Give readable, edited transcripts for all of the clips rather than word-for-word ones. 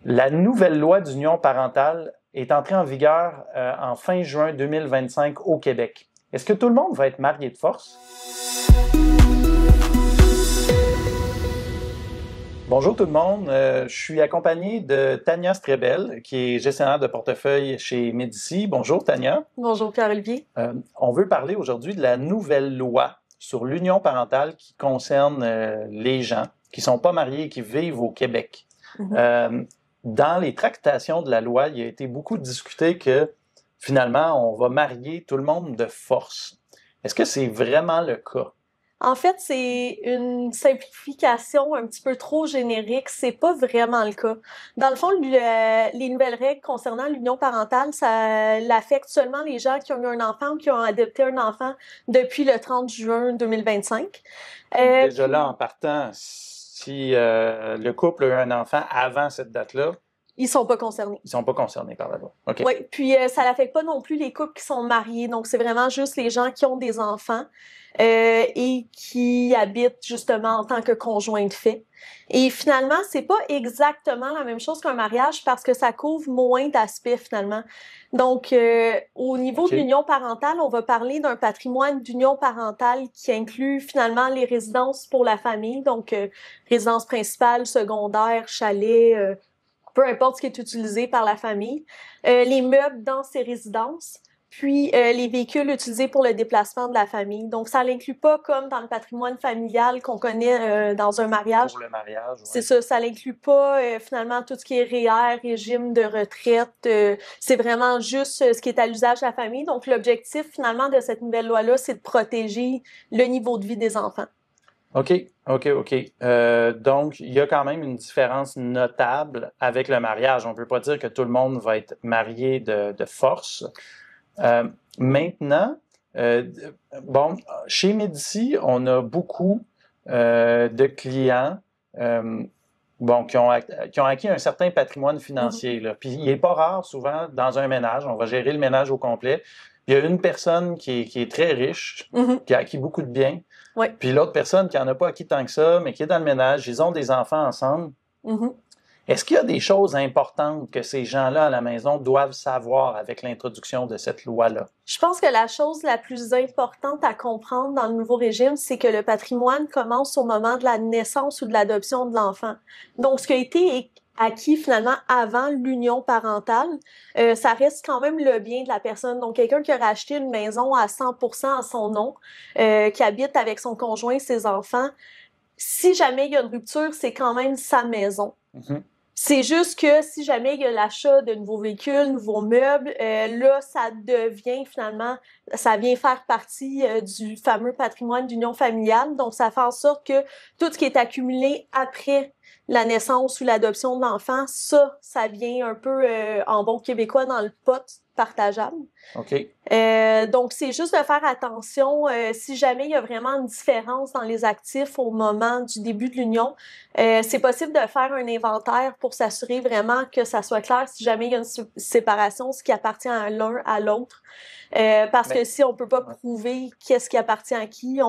La nouvelle loi d'union parentale est entrée en vigueur en fin juin 2025 au Québec. Est-ce que tout le monde va être marié de force? Bonjour tout le monde, je suis accompagné de Tania Strebel, qui est gestionnaire de portefeuille chez Médici. Bonjour Tania. Bonjour Pierre-Olivier. On veut parler aujourd'hui de la nouvelle loi sur l'union parentale qui concerne les gens qui ne sont pas mariés et qui vivent au Québec. Dans les tractations de la loi, il a été beaucoup discuté que finalement, on va marier tout le monde de force. Est-ce que c'est vraiment le cas? En fait, c'est une simplification un petit peu trop générique. C'est pas vraiment le cas. Dans le fond, les nouvelles règles concernant l'union parentale, ça l'affecte seulement les gens qui ont eu un enfant ou qui ont adopté un enfant depuis le 30 juin 2025. Déjà là, en partant, si le couple a eu un enfant avant cette date-là, ils sont pas concernés. Ils sont pas concernés par la loi. Okay. Oui, puis ça n'affecte pas non plus les couples qui sont mariés. Donc, c'est vraiment juste les gens qui ont des enfants et qui habitent justement en tant que conjoint de fait. Et finalement, c'est pas exactement la même chose qu'un mariage parce que ça couvre moins d'aspects finalement. Donc, au niveau de l'union parentale, on va parler d'un patrimoine d'union parentale qui inclut finalement les résidences pour la famille, donc résidence principale, secondaire, chalet, peu importe ce qui est utilisé par la famille, les meubles dans ces résidences, puis les véhicules utilisés pour le déplacement de la famille. Donc, ça l'inclut pas comme dans le patrimoine familial qu'on connaît dans un mariage. Pour le mariage, ouais. C'est ça l'inclut pas finalement tout ce qui est REER, régime de retraite. C'est vraiment juste ce qui est à l'usage de la famille. Donc, l'objectif finalement de cette nouvelle loi-là, c'est de protéger le niveau de vie des enfants. OK. Donc, il y a quand même une différence notable avec le mariage. On ne peut pas dire que tout le monde va être marié de force. Maintenant, chez Médici, on a beaucoup de clients qui ont acquis un certain patrimoine financier. Là. Puis, il n'est pas rare, souvent, dans un ménage, on va gérer le ménage au complet. Il y a une personne qui est très riche, qui a acquis beaucoup de biens. Oui. Puis l'autre personne qui n'en a pas acquis tant que ça, mais qui est dans le ménage, ils ont des enfants ensemble. Est-ce qu'il y a des choses importantes que ces gens-là à la maison doivent savoir avec l'introduction de cette loi-là? Je pense que la chose la plus importante à comprendre dans le nouveau régime, c'est que le patrimoine commence au moment de la naissance ou de l'adoption de l'enfant. Donc, ce qui a été acquis finalement avant l'union parentale, ça reste quand même le bien de la personne. Donc, quelqu'un qui aurait acheté une maison à 100% à son nom, qui habite avec son conjoint, ses enfants, si jamais il y a une rupture, c'est quand même sa maison. C'est juste que si jamais il y a l'achat de nouveaux véhicules, nouveaux meubles, là, ça devient finalement, ça vient faire partie du fameux patrimoine d'union familiale. Donc, ça fait en sorte que tout ce qui est accumulé après la naissance ou l'adoption de l'enfant, ça vient un peu en bon québécois dans le pot partageable. OK. Donc, c'est juste de faire attention si jamais il y a vraiment une différence dans les actifs au moment du début de l'union. C'est possible de faire un inventaire pour s'assurer vraiment que ça soit clair si jamais il y a une séparation, ce qui appartient à l'un à l'autre. Parce que si on peut pas prouver qu'est-ce qui appartient à qui,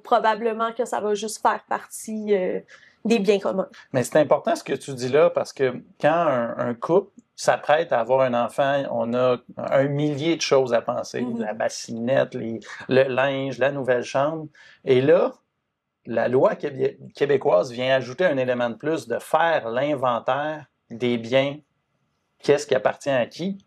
probablement que ça va juste faire partie des biens communs. Mais c'est important ce que tu dis là parce que quand un couple s'apprête à avoir un enfant, on a un millier de choses à penser. La bassinette, le linge, la nouvelle chambre. Et là, la loi québécoise vient ajouter un élément de plus de faire l'inventaire des biens. Qu'est-ce qui appartient à qui?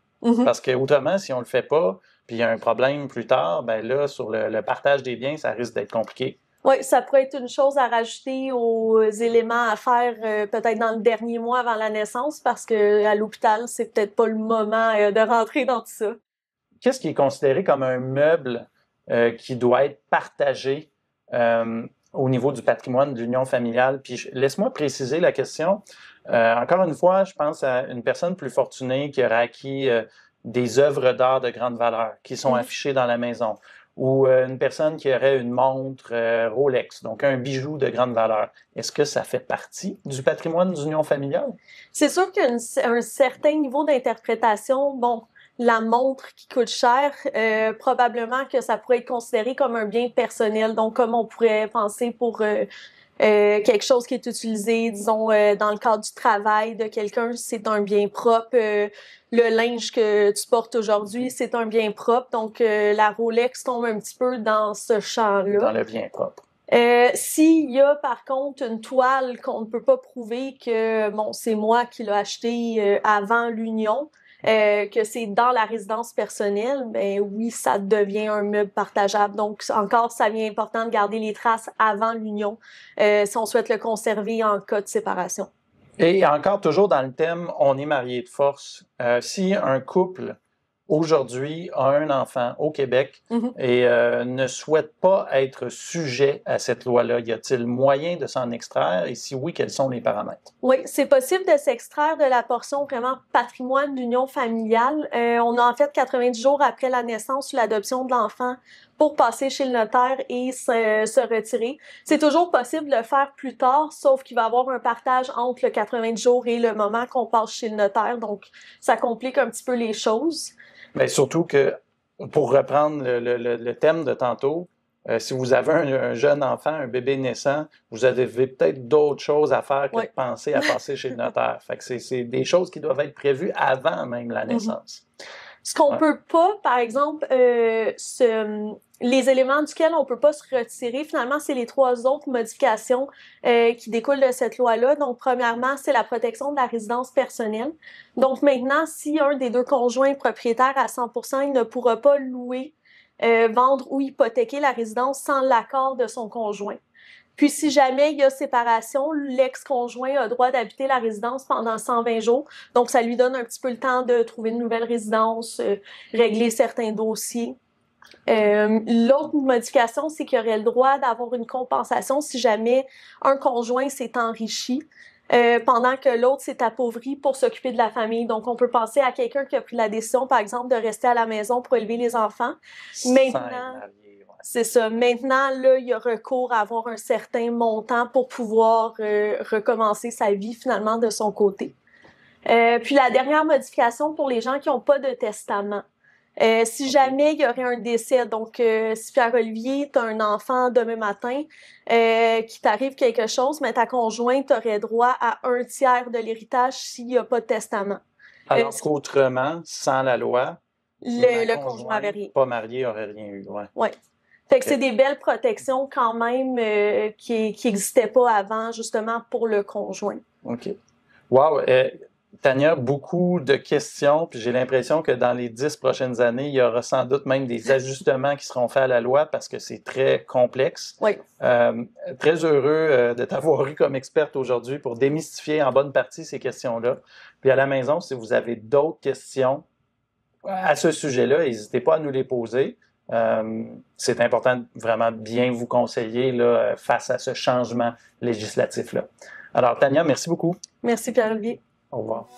Parce que autrement, si on le fait pas, puis il y a un problème plus tard, ben là, sur le partage des biens, ça risque d'être compliqué. Oui, ça pourrait être une chose à rajouter aux éléments à faire peut-être dans le dernier mois avant la naissance parce que à l'hôpital, c'est peut-être pas le moment de rentrer dans tout ça. Qu'est-ce qui est considéré comme un meuble qui doit être partagé au niveau du patrimoine de l'union familiale? Puis laisse-moi préciser la question. Encore une fois, je pense à une personne plus fortunée qui aurait acquis des œuvres d'art de grande valeur qui sont affichées dans la maison. Ou une personne qui aurait une montre Rolex, donc un bijou de grande valeur. Est-ce que ça fait partie du patrimoine d'union familiale? C'est sûr qu'il y a un certain niveau d'interprétation. Bon, la montre qui coûte cher, probablement que ça pourrait être considéré comme un bien personnel. Donc, comme on pourrait penser pour quelque chose qui est utilisé, disons, dans le cadre du travail de quelqu'un, c'est un bien propre. Le linge que tu portes aujourd'hui, c'est un bien propre. Donc, la Rolex tombe un petit peu dans ce champ-là. Dans le bien propre. S'il y a par contre une toile qu'on ne peut pas prouver que bon c'est moi qui l'ai acheté avant l'union, que c'est dans la résidence personnelle, ben oui, ça devient un meuble partageable. Donc encore, ça devient important de garder les traces avant l'union si on souhaite le conserver en cas de séparation. Et encore toujours dans le thème « On est marié de force », si un couple aujourd'hui a un enfant au Québec et ne souhaite pas être sujet à cette loi-là, y a-t-il moyen de s'en extraire? Et si oui, quels sont les paramètres? Oui, c'est possible de s'extraire de la portion vraiment patrimoine d'union familiale. On a en fait 90 jours après la naissance ou l'adoption de l'enfant pour passer chez le notaire et se retirer. C'est toujours possible de le faire plus tard, sauf qu'il va y avoir un partage entre le 90 jours et le moment qu'on passe chez le notaire. Donc, ça complique un petit peu les choses. Bien, surtout que, pour reprendre le thème de tantôt, si vous avez un jeune enfant, un bébé naissant, vous avez peut-être d'autres choses à faire que de penser à passer chez le notaire. Fait que c'est des choses qui doivent être prévues avant même la naissance. Ce qu'on peut pas, par exemple, les éléments duquel on peut pas se retirer, finalement, c'est les 3 autres modifications qui découlent de cette loi-là. Donc, premièrement, c'est la protection de la résidence personnelle. Donc, maintenant, si un des 2 conjoints est propriétaire à 100%, il ne pourra pas louer, vendre ou hypothéquer la résidence sans l'accord de son conjoint. Puis, si jamais il y a séparation, l'ex-conjoint a droit d'habiter la résidence pendant 120 jours. Donc, ça lui donne un petit peu le temps de trouver une nouvelle résidence, régler certains dossiers. L'autre modification, c'est qu'il y aurait le droit d'avoir une compensation si jamais un conjoint s'est enrichi pendant que l'autre s'est appauvri pour s'occuper de la famille. Donc, on peut penser à quelqu'un qui a pris la décision, par exemple, de rester à la maison pour élever les enfants. Maintenant, c'est ça. Maintenant, là, il y a recours à avoir un certain montant pour pouvoir recommencer sa vie finalement de son côté. Puis la dernière modification pour les gens qui n'ont pas de testament. Si jamais il y aurait un décès, donc si Pierre-Olivier, tu as un enfant demain matin, qui t'arrive quelque chose, mais ta conjointe aurait droit à 1/3 de l'héritage s'il n'y a pas de testament. Alors qu'autrement, sans la loi, le conjoint n'avait rien. Pas marié aurait rien eu. Ouais. Fait que c'est des belles protections quand même qui n'existaient pas avant, justement, pour le conjoint. OK. Wow! Tania, beaucoup de questions, puis j'ai l'impression que dans les 10 prochaines années, il y aura sans doute même des ajustements qui seront faits à la loi parce que c'est très complexe. Oui. Très heureux de t'avoir eu comme experte aujourd'hui pour démystifier en bonne partie ces questions-là. Puis à la maison, si vous avez d'autres questions à ce sujet-là, n'hésitez pas à nous les poser. C'est important de vraiment bien vous conseiller là, face à ce changement législatif-là. Alors, Tania, merci beaucoup. Merci, Pierre-Olivier. Au revoir.